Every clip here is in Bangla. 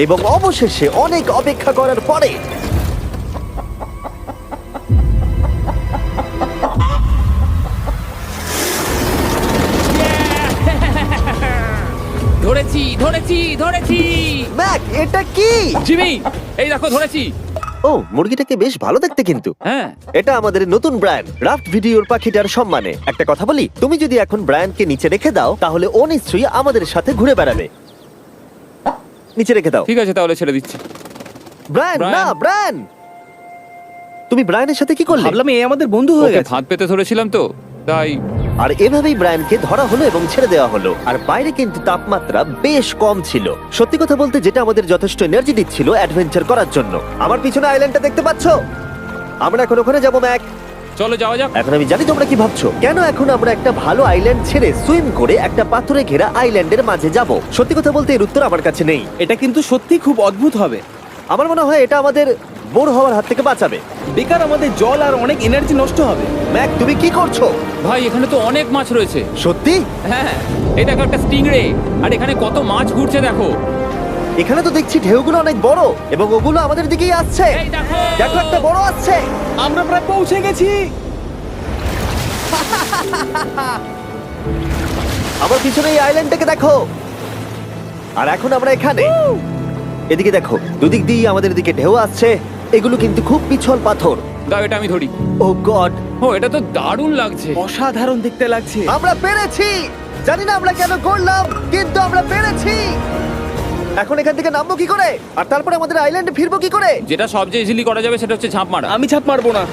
এবং অবশেষে অনেক অপেক্ষা করার পরে ধরেছি ধরেছি ধরেছি ম্যাক, এটা কি? জিমি, এই দেখো ধরেছি। ও, মুরগিটাকে বেশ ভালো দেখতে কিন্তু। হ্যাঁ, এটা আমাদের নতুন ব্র্যান্ড রাফট ভিডিওর পাখিটার সম্মানে। একটা কথা বলি, তুমি যদি এখন ব্র্যান্ডকে নিচে রেখে দাও তাহলে ও নিশ্চয়ই আমাদের সাথে ঘুরে বেড়াবে। নিচে রেখে দাও। ঠিক আছে তাহলে ছেড়ে দিচ্ছি। Brian, Brian. না ব্রায়ান, তুমি ব্রায়ানের সাথে কি করলে? ভাবলাম এই আমাদের বন্ধু হয়ে ওকে গেছে। ফাঁদ পেতে ধরেছিলাম তো তাই। আর এভাবেই ব্রায়ানকে ধরা হলো এবং ছেড়ে দেওয়া হলো। আর বাইরে কিন্তু তাপমাত্রা বেশ কম ছিল। সত্যি কথা বলতে যেটা আমাদের যথেষ্ট এনার্জি দিচ্ছিল অ্যাডভেঞ্চার করার জন্য। আমার পিছনে আইল্যান্ডটা দেখতে পাচ্ছো? আমরা এখন ওখানে যাবো ম্যাক। চলো যাওয়া যাক। এখন আমি জানি তোমরা কি ভাবছো, কেন এখন আমরা একটা ভালো আইল্যান্ড ছেড়ে সুইম করে একটা পাথরে ঘেরা আইল্যান্ডের মাঝে যাব? সত্যি কথা বলতে এর উত্তর আমার কাছে নেই। এটা কিন্তু সত্যি খুব অদ্ভুত হবে। আমার মনে হয় এটা আমাদের বোর হওয়ার হাত থেকে বাঁচাবে। বেকার আমাদের জল আর অনেক এনার্জি নষ্ট হবে। ম্যাক, তুমি কি করছো? ভাই এখানে তো অনেক মাছ রয়েছে। সত্যি? হ্যাঁ, এই দেখো একটা স্টিংরে, আর এখানে কত মাছ ঘুরছে দেখো। এখানে তো দেখছি ঢেউগুলো অনেক বড় এবং ওগুলো আমাদের দিকেই আসছে। এই দেখো। দেখো, একটা বড় আসছে। আমরা প্রায় পৌঁছে গেছি। আমার পিছনে এই আইল্যান্ডটাকে দেখো। আর এখন আমরা এখানে। এদিকে দেখো, দুদিক দিয়ে আমাদের দিকে ঢেউ আসছে। এগুলো কিন্তু খুব পিছল পাথর। দাও এটা আমি ধরি। ও গড, ও এটা তো দারুণ লাগছে। অসাধারণ দেখতে লাগছে। আমরা পেরেছি। জানি না আমরা কেন করলাম, কিন্তু আমরা পেরেছি। এখন এখান থেকে নামবো কি করে, আর তারপরে আমাদের আইল্যান্ডে ফিরবো কি করে? যেটা সবচেয়ে ইজিলি করা যাবে সেটা হচ্ছে ঝাঁপ মারা। আমি ছাপ মারবো না।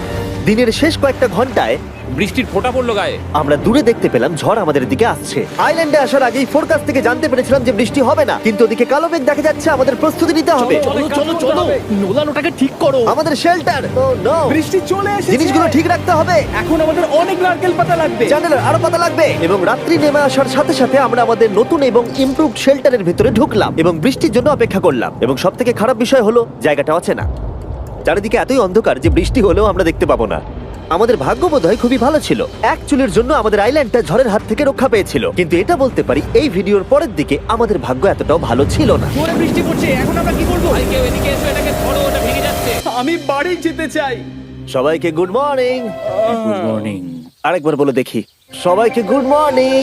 দিনের শেষ কয়েকটা ঘন্টায় বৃষ্টির ফোঁটা পড়লো গায়ে। আমরা দূরে দেখতে পেলাম ঝড় আমাদের দিকে আসছে। আইল্যান্ডে আসার আগেই ফোরকাস্ট থেকে জানতে পেরেছিলাম যে বৃষ্টি হবে না, কিন্তু ওদিকে কালো মেঘ দেখা যাচ্ছে। আমাদের প্রস্তুতি নিতে হবে। চলো চলো চলো, নোলান ওটাকে ঠিক করো। আমাদের শেল্টার, ও নো, বৃষ্টি চলে এসেছে। জিনিসগুলো ঠিক রাখতে হবে। এখন আমাদের অনেক নারকেল পাতা লাগবে। জানালার আরো পাতা লাগবে। এবং রাত্রি নেমে আসার সাথে সাথে আমরা আমাদের নতুন এবং ইমপ্রুভড শেল্টারের ভিতরে ঢুকলাম এবং বৃষ্টির জন্য অপেক্ষা করলাম। এবং সব থেকে খারাপ বিষয় হলো জায়গাটা অচেনা। চারিদিকে এতই অন্ধকার যে বৃষ্টি হলেও আমরা দেখতে পাবো না। আমাদের ভাগ্য বোধহয় খুবই ভালো ছিল। এক চুলের জন্য আমাদের আইল্যান্ডটা ঝড়ের হাত থেকে রক্ষা পেয়েছিল। কিন্তু এটা বলতে পারি এই ভিডিওর পরের দিকে আমাদের ভাগ্য এতটাও ভালো ছিল না। জোরে বৃষ্টি পড়ছে, এখন আমরা কি করবো? ভাই কেউ এদিকে এসো, এটাকে ধরো, ওটা ভেঙে যাচ্ছে। আমি বাড়ি যেতে চাই। সবাইকে গুড মর্নিং। Good morning. আরেকবার বলে দেখি, সবাইকে গুড মর্নিং।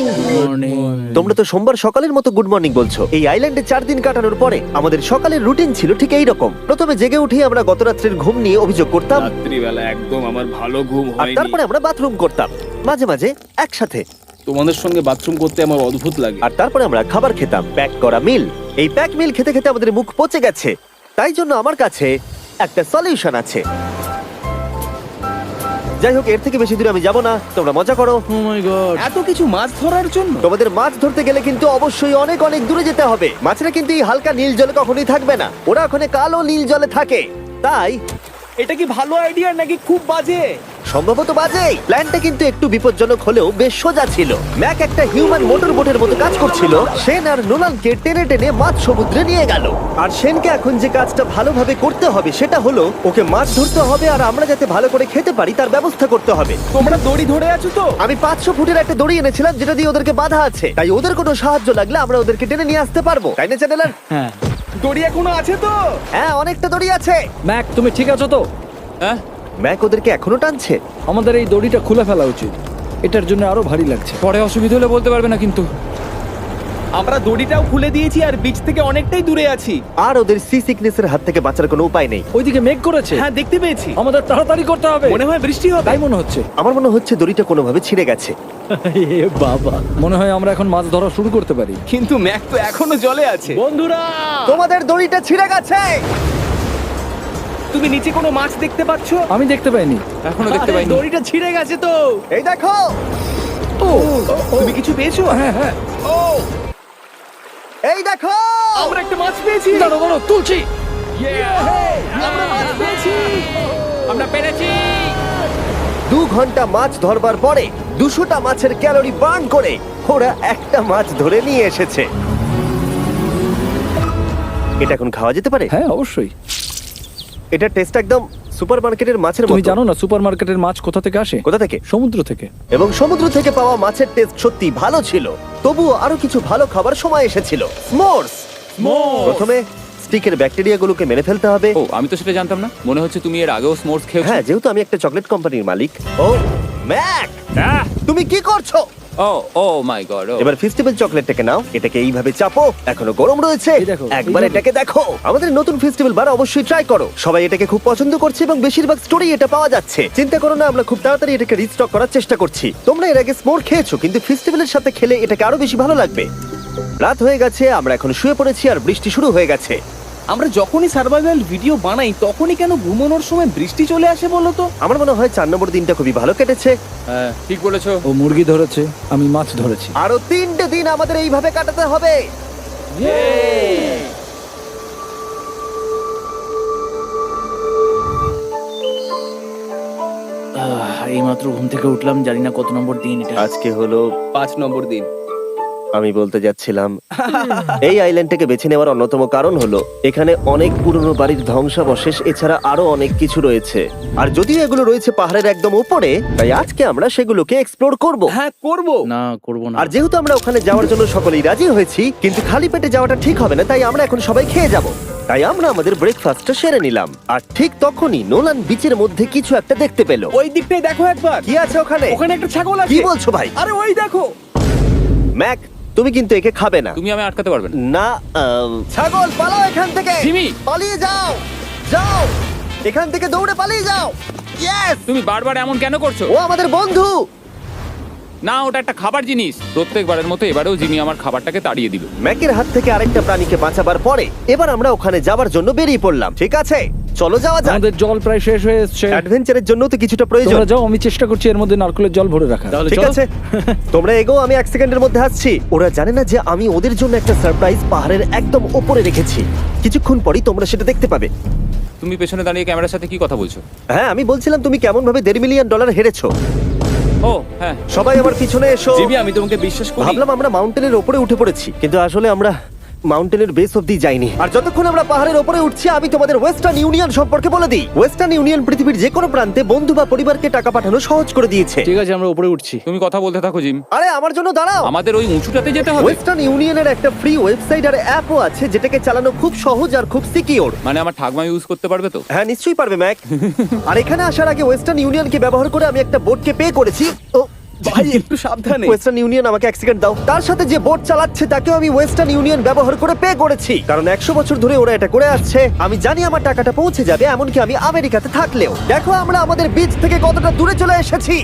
তোমরা তো সোমবার সকালের মতো গুড মর্নিং বলছো। এই আইল্যান্ডে 4 দিন কাটানোর পরে আমাদের সকালের রুটিন ছিল ঠিক এই রকম। প্রথমে জেগে উঠে আমরা গত রাত্রের ঘুম নিয়ে অভিযোগ করতাম, রাত্রিবেলা একদম আমার ভালো ঘুম আর হয়নি। তারপরে আমরা বাথরুম করতাম, মাঝে মাঝে একসাথে। তোমাদের সঙ্গে বাথরুম করতে আমার অদ্ভুত লাগে। আর তারপরে আমরা খাবার খেতাম, প্যাক করা মিল। এই প্যাক মিল খেতে খেতে আমাদের মুখ পচে গেছে। তাই জন্য আমার কাছে একটা সলিউশন আছে। যাই হোক, এর থেকে বেশি দূরে আমি যাব না, তোমরা মজা করো। ও মাই গড, এত কিছু মাছ ধরার জন্য? তোমাদের মাছ ধরতে গেলে কিন্তু অবশ্যই অনেক অনেক দূরে যেতে হবে। মাছেরা কিন্তু এই হালকা নীল জলে কখনোই থাকবে না, ওরা ওখানে কালো নীল জলে থাকে। তাই এটা কি ভালো আইডিয়া নাকি খুব বাজে? সম্ভবত বাজেই। প্ল্যানটা কিন্তু একটু বিপজ্জনক হলেও বেশ সোজা ছিল। ম্যাক একটা হিউম্যান মোটর বোটের মতো কাজ করছিল। সেন আর নোলানকে টেনে টেনে মাছ সমুদ্রে নিয়ে গেল। আর সেনকে এখন যে কাজটা ভালোভাবে করতে হবে সেটা হলো ওকে মাছ ধরতে হবে, আর আমরা যাতে ভালো করে খেতে পারি তার ব্যবস্থা করতে হবে। তোমরা দড়ি ধরে আছো তো? আমি 500 ফুটের একটা দড়ি এনেছিলাম যেটা দিয়ে ওদেরকে বাঁধা আছে, তাই ওদের কোনো সাহায্য লাগলে আমরা ওদেরকে টেনে নিয়ে আসতে পারবো, তাই না চ্যানেলার? হ্যাঁ। দড়ি এখনো আছে তো? হ্যাঁ, অনেকটা দড়ি আছে। ম্যাক, তুমি ঠিক আছো তো? হ্যাঁ, ম্যাক ওদেরকে এখনো টানছে। আমাদের এই দড়িটা খুলে ফেলা উচিত, এটার জন্য আরো ভারী লাগছে। পরে অসুবিধা হলে বলতে পারবে না কিন্তু। আমরা দড়িটাও খুলে দিয়েছি আর বিচ থেকে অনেকটাই দূরে আছি। আর ওদের সি সিকনেসের হাত থেকে বাঁচার কোনো উপায় নেই। ওইদিকে মেঘ করেছে। হ্যাঁ, দেখতে পেয়েছি। আমাদের তাড়াতাড়ি করতে হবে। মনে হয় বৃষ্টি হবে। তাই মনে হচ্ছে। আমার মনে হচ্ছে দড়িটা কোনোভাবে ছিঁড়ে গেছে। এ বাবা, মনে হয় আমরা এখন মাছ ধরা শুরু করতে পারি। কিন্তু ম্যাক তো এখনো জলে আছে। বন্ধুরা, তোমাদের দড়িটা ছিঁড়ে গেছে। তুমি নিচে কোনো মাছ দেখতে পাচ্ছো? আমি দেখতে পাইনি। এখনো দেখতে পাইনি। দড়িটা ছিঁড়ে গেছে তো। এই দেখো। তুমি কিছু পেয়েছো? হ্যাঁ হ্যাঁ, ও, এই দেখো। আমরা একটা মাছ পেয়েছি। দাঁড়ো দাঁড়ো, তুলছি। আমরা মাছ পেয়েছি। আমরা পেরেছি। 2 ঘন্টা মাছ ধরবার পরে 200টা মাছের ক্যালোরি বার্ন করে ওরা একটা মাছ ধরে নিয়ে এসেছে। এটা এখন খাওয়া যেতে পারে? হ্যাঁ অবশ্যই। এটা টেস্ট একদম সুপারমার্কেটের মাছের মতো। তুমি জানো না সুপারমার্কেটের মাছ কোথা থেকে আসে? কোথা থেকে? সমুদ্র থেকে। এবং সমুদ্র থেকে পাওয়া মাছের টেস্ট সত্যি ভালো ছিল। তবুও আরো কিছু ভালো খাবার সময় এসেছিল। স্মোর্স। প্রথমে স্টিকের ব্যাকটেরিয়াগুলোকে মেরে ফেলতে হবে। ও আমি তো সেটা জানতাম না, মনে হচ্ছে তুমি এর আগেও স্মোর্স খেয়েছো। হ্যাঁ, যেহেতু আমি একটা চকলেট কোম্পানির মালিক। ও ম্যাক, আহ! তুমি কি করছো? ও মাই গড। এবার ফেস্টিভ্যাল চকলেটটাকে নাও, এটাকে এইভাবে চাপো, এখনো গরম রয়েছে। এই দেখো, একবার এইভাবে। এটাকে দেখো। আমাদের নতুন ফেস্টিভ্যাল বার অবশ্যই ট্রাই করো। সবাই এটাকে খুব পছন্দ করছে এবং বেশিরভাগ স্টোরে এটা পাওয়া যাচ্ছে। চিন্তা করো না, আমরা খুব তাড়াতাড়ি এটাকে রিস্টক করার চেষ্টা করছি। তোমরা এর আগে স্মোর খেয়েছো, কিন্তু ফেস্টিভ্যালের সাথে খেলে এটাকে আরো বেশি ভালো লাগবে। রাত হয়ে গেছে, আমরা এখন শুয়ে পড়েছি আর বৃষ্টি শুরু হয়ে গেছে। আমরা যখনই সার্ভাইভাল ভিডিও বানাই তখনই কেন ঘুমানোর সময় বৃষ্টি চলে আসে বলো তো? আমার মনে হয় 4 নম্বর দিনটা খুবই ভালো কেটেছে। হ্যাঁ ঠিক বলেছো। ও মুরগি ধরেছে, আমি মাছ ধরেছি। আরো 3টে দিন আমাদের এইভাবে কাটাতে হবে। এইমাত্র ঘুম থেকে উঠলাম, জানি না কত নম্বর দিন এটা। আজকে হলো 5 নম্বর দিন। আমি বলতে যাচ্ছিলাম এই আইল্যান্ডটাকে বেছে নেওয়ার অন্যতম কারণ হলো এখানে অনেক পুরনো বাড়ির ধ্বংসাবশেষ এছাড়া আরো অনেক কিছু রয়েছে। আর যদিও এগুলো রয়েছে পাহাড়ের একদম উপরে, তাই আজকে আমরা সেগুলোকে এক্সপ্লোর করব। হ্যাঁ করব। না, করবো না। আর যেহেতু আমরা ওখানে যাওয়ার জন্য সকলেই রাজি হয়েছি, কিন্তু খালি পেটে যাওয়াটা ঠিক হবে না, তাই আমরা এখন সবাই খেয়ে যাব। তাই আমরা আমাদের ব্রেকফাস্টটা সেরে নিলাম। আর ঠিক তখনই নোলান বিচের মধ্যে কিছু একটা দেখতে পেল। ওই দিকটাই দেখো একবার। কি আছে ওখানে? ওখানে একটা ছাগল আছে। কি বলছো ভাই? আরে ওই দেখো। ম্যাক, তুমি কিন্তু একে খাবে না। তুমি আমি আটকাতে পারবে না। না, ছাগল পালাও এখান থেকে। জিমি! পালিয়ে যাও, যাও এখান থেকে, দৌড়ে পালিয়ে যাও। ইয়েস! তুমি বারবার এমন কেন করছো? ও আমাদের বন্ধু। না ওটা একটা খাবার জিনিস। প্রত্যেকবারের মতো এবারেও জিমি আমার খাবারটাকে তাড়িয়ে দিল। ম্যাকের হাত থেকে আরেকটা প্রাণীকে বাঁচাবার পরে এবার আমরা ওখানে যাবার জন্য বেরিয়ে পড়লাম। ঠিক আছে, চলো যাওয়া যাক। আমাদের জল প্রায় শেষ হয়ে এসছে। অ্যাডভেঞ্চারের জন্য তো কিছুটা প্রয়োজন। তোমরা যাও, আমি চেষ্টা করছি এর মধ্যে নারকেলের জল ভরে রাখা। তাহলে ঠিক চলো। আছে, তোমরা এগো, আমি 1 সেকেন্ডের মধ্যে আসছি। ওরা জানে না যে আমি ওদের জন্য একটা সারপ্রাইজ পাহাড়ের একদম উপরে রেখেছি। কিছুক্ষণ পরেই তোমরা সেটা দেখতে পাবে। তুমি পেছনে দাঁড়িয়ে ক্যামেরার সাথে কি কথা বলছো? হ্যাঁ, আমি বলছিলাম তুমি কেমন ভাবে $1.5 মিলিয়ন হেরেছো। ও হ্যাঁ। সবাই আমার পিছনে এসো। জিমি আমি তোমাকে বিশ্বাস করি। ভাবলাম আমরা মাউন্টেনের উপরে উঠে পড়েছি, কিন্তু আসলে আমরা মাউন্টেনের বেস অব্দি যাইনি। আর যতক্ষণ আমরা পাহাড়ের উপরে উঠছি, আমি তোমাদের ওয়েস্টার্ন ইউনিয়ন সম্পর্কে বলে দিই। ওয়েস্টার্ন ইউনিয়ন পৃথিবীর যে কোনো প্রান্তে বন্ধু বা পরিবারকে টাকা পাঠানো সহজ করে দিয়েছে। ঠিক আছে, আমরা উপরে উঠছি। তুমি কথা বলতে থাকো জিম। আরে আমার জন্য দাঁড়াও। আমাদের ওই উঁচুটাতে যেতে হবে। ওয়েস্টার্ন ইউনিয়নের একটা ফ্রি ওয়েবসাইট আর অ্যাপও আছে, যেটাকে চালানো খুব সহজ আর খুব সিকিউর। মানে আমার ঠাকমা ইউজ করতে পারবে তো? হ্যাঁ, নিশ্চয়ই পারবে ম্যাক। আর এখানে আসার আগে ওয়েস্টার্ন ইউনিয়নকে ব্যবহার করে আমি একটা বোটকে পে করেছি। ও ভাই একটু সাবধানে। ওয়েস্টার্ন ইউনিয়ন আমাকে 1 সেকেন্ড দাও। তার সাথে যে বোট চালাচ্ছে তাকেও আমি ওয়েস্টার্ন ইউনিয়ন ব্যবহার করে পে করেছি, কারণ 100 বছর ধরে ওরা এটা করে আসছে। আমি জানি আমার টাকাটা পৌঁছে যাবে, এমনকি আমি আমেরিকাতে থাকলেও। দেখো আমরা আমাদের বিচ থেকে কতটা দূরে চলে এসেছি।